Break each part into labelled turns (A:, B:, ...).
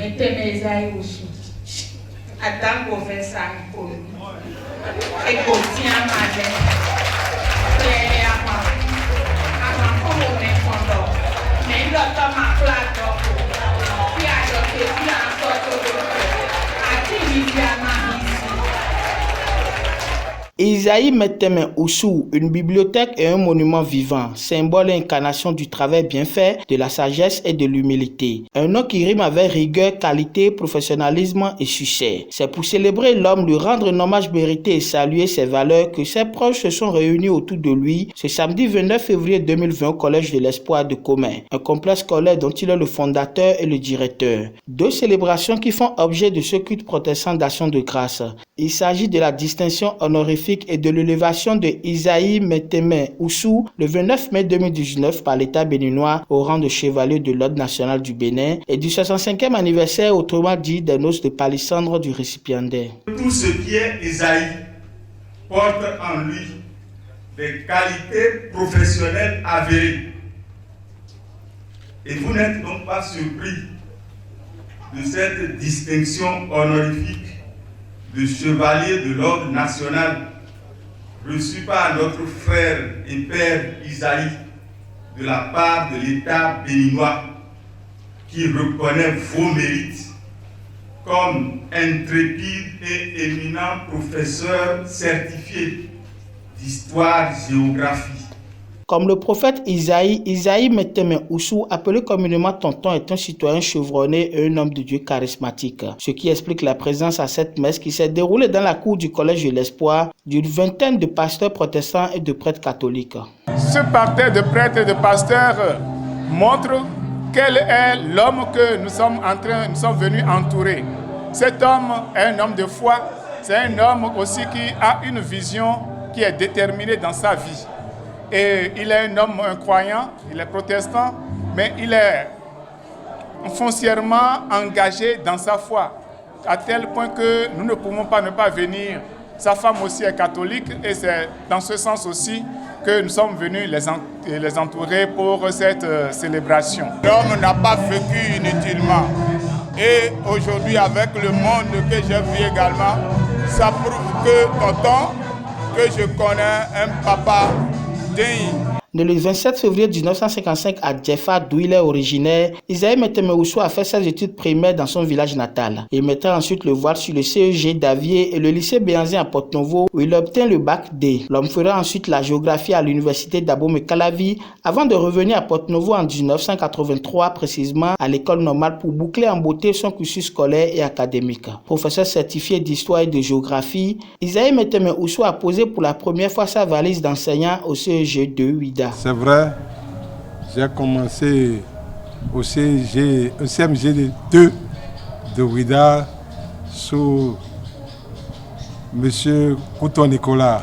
A: Metemeza Usu. Attends qu'on fait ça, et qu'on tient à ma main. Et avant qu'on me condor. Mais l'autre m'a plateau. Puis à l'autre, puis à l'autre. À qui il y a ma vie?
B: Isaïe Meteme Oussou, une bibliothèque et un monument vivant, symbole et incarnation du travail bien fait, de la sagesse et de l'humilité. Un nom qui rime avec rigueur, qualité, professionnalisme et succès. C'est pour célébrer l'homme, lui rendre un hommage mérité et saluer ses valeurs que ses proches se sont réunis autour de lui ce samedi 29 février 2020 au Collège de l'Espoir de Commun, un complexe scolaire dont il est le fondateur et le directeur. Deux célébrations qui font objet de ce culte protestant d'action de grâce. Il s'agit de la distinction honorifique et de l'élévation de Isaïe Meteme Oussou le 29 mai 2019 par l'État béninois au rang de chevalier de l'Ordre national du Bénin et du 65e anniversaire, autrement dit des noces de palissandre du récipiendaire.
C: Tout ce qui est Isaïe porte en lui des qualités professionnelles avérées. Et vous n'êtes donc pas surpris de cette distinction honorifique de chevalier de l'Ordre national reçu par notre frère et père Isaïe de la part de l'État béninois qui reconnaît vos mérites comme intrépide et éminent professeur certifié d'histoire-géographie.
B: Comme le prophète Isaïe Meteme Oussou, appelé communément Tonton, est un citoyen chevronné et un homme de Dieu charismatique. Ce qui explique la présence à cette messe qui s'est déroulée dans la cour du Collège de l'Espoir d'une vingtaine de pasteurs protestants et de prêtres catholiques.
D: Ce parterre de prêtres et de pasteurs montre quel est l'homme que nous sommes venus entourer. Cet homme est un homme de foi, c'est un homme aussi qui a une vision qui est déterminée dans sa vie. Et il est un homme, un croyant, il est protestant, mais il est foncièrement engagé dans sa foi, à tel point que nous ne pouvons pas ne pas venir. Sa femme aussi est catholique et c'est dans ce sens aussi que nous sommes venus les entourer pour cette célébration. L'homme n'a pas vécu inutilement. Et aujourd'hui, avec le monde que j'ai vu également, ça prouve que tonton, que je connais un papa digne.
B: Né le 27 février 1955 à Djefa, d'où il est originaire, Isaïe Meteme Oussou a fait ses études primaires dans son village natal. Il mettra ensuite le voile sur le CEG d'Avier et le lycée Béanzin à Porto-Novo où il obtient le bac D. L'homme fera ensuite la géographie à l'université d'Abomey-Calavi avant de revenir à Porto-Novo en 1983 précisément à l'école normale pour boucler en beauté son cursus scolaire et académique. Professeur certifié d'histoire et de géographie, Isaïe Meteme Oussou a posé pour la première fois sa valise d'enseignant au CEG de Ouida.
E: C'est vrai, j'ai commencé au CMG 2 de Ouida sous M. Couton Nicolas,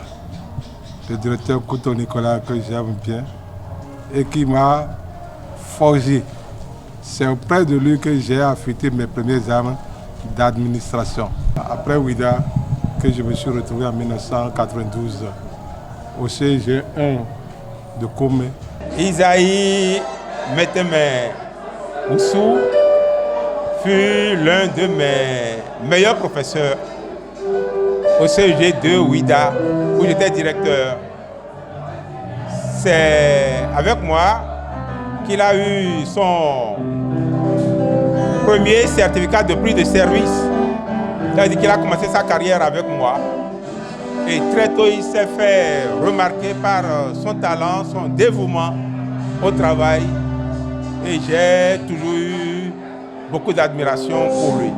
E: le directeur Couton Nicolas que j'aime bien et qui m'a forgé. C'est auprès de lui que j'ai affûté mes premières armes d'administration. Après Ouida, que je me suis retrouvé en 1992 au CG 1 de Comé.
F: Isaïe Meteme Oussou fut l'un de mes meilleurs professeurs au CEG de Ouida, où j'étais directeur. C'est avec moi qu'il a eu son premier certificat de prix de service. C'est-à-dire qu'il a commencé sa carrière avec moi. Et très tôt, il s'est fait remarquer par son talent, son dévouement au travail. Et j'ai toujours eu beaucoup d'admiration pour lui.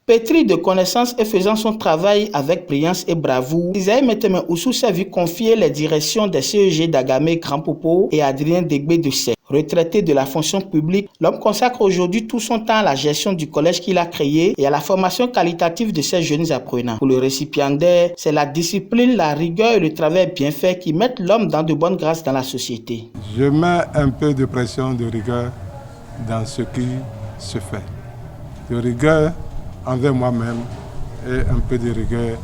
B: Pétri de connaissances et faisant son travail avec brillance et bravoure, Isaïe Meteme Oussou s'est vu confier les directions des CEG d'Agamé Grand Popo et Adrien Degbé de Sey. Retraité de la fonction publique, l'homme consacre aujourd'hui tout son temps à la gestion du collège qu'il a créé et à la formation qualitative de ses jeunes apprenants. Pour le récipiendaire, c'est la discipline, la rigueur et le travail bien fait qui mettent l'homme dans de bonnes grâces dans la société.
E: Je mets un peu de pression, de rigueur dans ce qui se fait. De rigueur envers moi-même et un peu de rigueur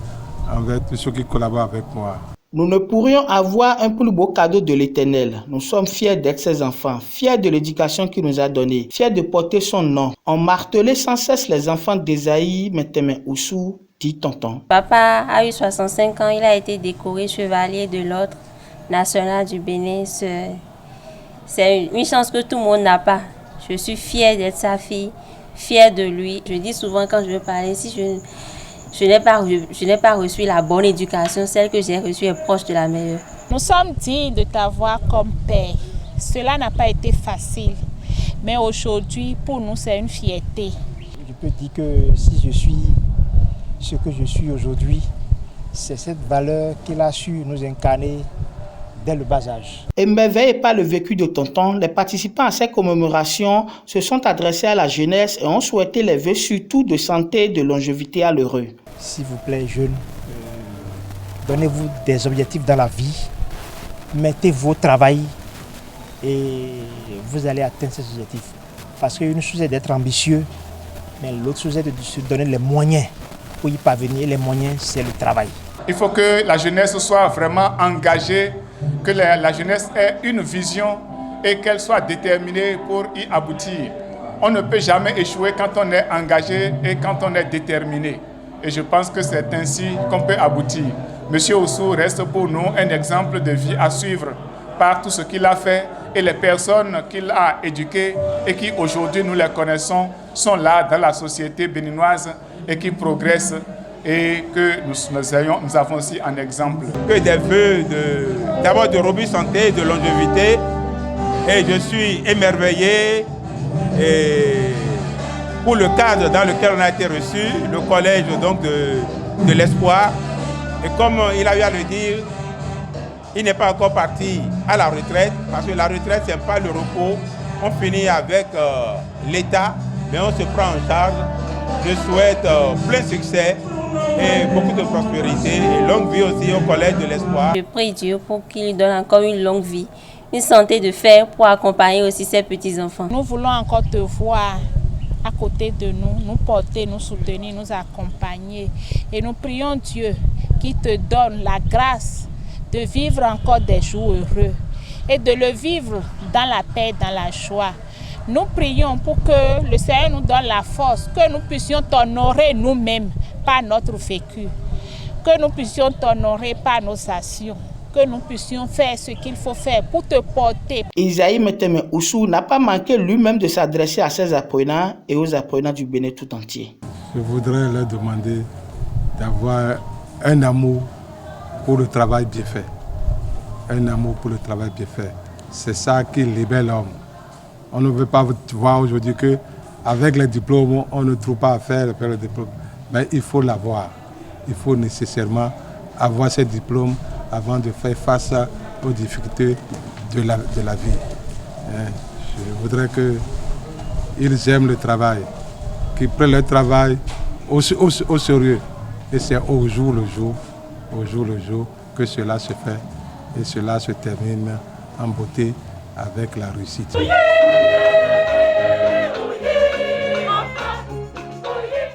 E: envers tous ceux qui collaborent avec moi.
B: Nous ne pourrions avoir un plus beau cadeau de l'Éternel. Nous sommes fiers d'être ses enfants, fiers de l'éducation qu'il nous a donnée, fiers de porter son nom. On martelait sans cesse les enfants d'Esaïe Meteme Oussou, dit tonton.
G: Papa a eu 65 ans, il a été décoré chevalier de l'ordre national du Bénin. C'est une chance que tout le monde n'a pas. Je suis fière d'être sa fille, fière de lui. Je dis souvent quand je veux parler, si je n'ai pas reçu la bonne éducation, celle que j'ai reçue est proche de la meilleure.
H: Nous sommes dignes de t'avoir comme père. Cela n'a pas été facile, mais aujourd'hui, pour nous, c'est une fierté.
I: Je peux dire que si je suis ce que je suis aujourd'hui, c'est cette valeur qu'il a su nous incarner dès le bas âge.
B: Émerveillés par le vécu de tonton, les participants à ces commémorations se sont adressés à la jeunesse et ont souhaité les vœux surtout de santé et de longévité à l'heureux.
I: S'il vous plaît, jeunes, donnez-vous des objectifs dans la vie, mettez vos travail et vous allez atteindre ces objectifs. Parce qu'une chose est d'être ambitieux, mais l'autre chose est de se donner les moyens pour y parvenir. Les moyens, c'est le travail.
D: Il faut que la jeunesse soit vraiment engagée, que la jeunesse ait une vision et qu'elle soit déterminée pour y aboutir. On ne peut jamais échouer quand on est engagé et quand on est déterminé. Et je pense que c'est ainsi qu'on peut aboutir. Monsieur Oussou reste pour nous un exemple de vie à suivre par tout ce qu'il a fait et les personnes qu'il a éduquées et qui aujourd'hui nous les connaissons sont là dans la société béninoise et qui progressent et que nous avons aussi un exemple.
F: Que des vœux d'abord de robust santé, de longévité, et je suis émerveillé pour le cadre dans lequel on a été reçu, le collège donc de l'Espoir. Et comme il a eu à le dire, il n'est pas encore parti à la retraite, parce que la retraite, ce n'est pas le repos. On finit avec l'État, mais on se prend en charge. Je souhaite plein succès et beaucoup de prospérité et longue vie aussi au Collège de l'Espoir.
G: Je prie Dieu pour qu'il lui donne encore une longue vie, une santé de fer pour accompagner aussi ses petits-enfants.
H: Nous voulons encore te voir à côté de nous, nous porter, nous soutenir, nous accompagner. Et nous prions Dieu qui te donne la grâce de vivre encore des jours heureux et de le vivre dans la paix, dans la joie. Nous prions pour que le Seigneur nous donne la force, que nous puissions t'honorer nous-mêmes par notre vécu, que nous puissions t'honorer par nos actions, que nous puissions faire ce qu'il faut faire pour te porter.
B: Esaïe Meteme Oussou n'a pas manqué lui-même de s'adresser à ses apprenants et aux apprenants du Bénin tout entier.
E: Je voudrais leur demander d'avoir un amour pour le travail bien fait. Un amour pour le travail bien fait. C'est ça qui libère l'homme. On ne veut pas voir aujourd'hui qu'avec les diplômes, on ne trouve pas à faire le diplôme. Mais il faut l'avoir. Il faut nécessairement avoir ces diplômes avant de faire face aux difficultés de la vie. Je voudrais qu'ils aiment le travail, qu'ils prennent le travail au sérieux. Et c'est au jour le jour que cela se fait et cela se termine en beauté avec la réussite.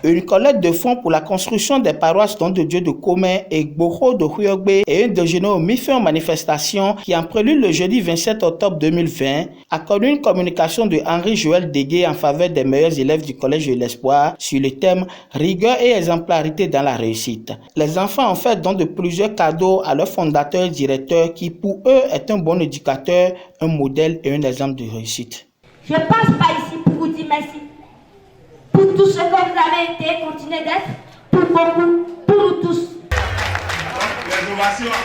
B: Une collecte de fonds pour la construction des paroisses Don de Dieu de Comé et Gboro de Huyogbe et un déjeuner au mi-fin en manifestation qui en prélude le jeudi 27 octobre 2020 a connu une communication de Henri-Joël Dégué en faveur des meilleurs élèves du Collège de l'Espoir sur le thème rigueur et exemplarité dans la réussite. Les enfants ont fait don de plusieurs cadeaux à leur fondateur et directeur qui pour eux est un bon éducateur, un modèle et un exemple de réussite.
J: Je passe par ici pour vous dire merci. Pour tout ce que vous avez été, continuez d'être, pour beaucoup, pour nous tous.
C: Les ovations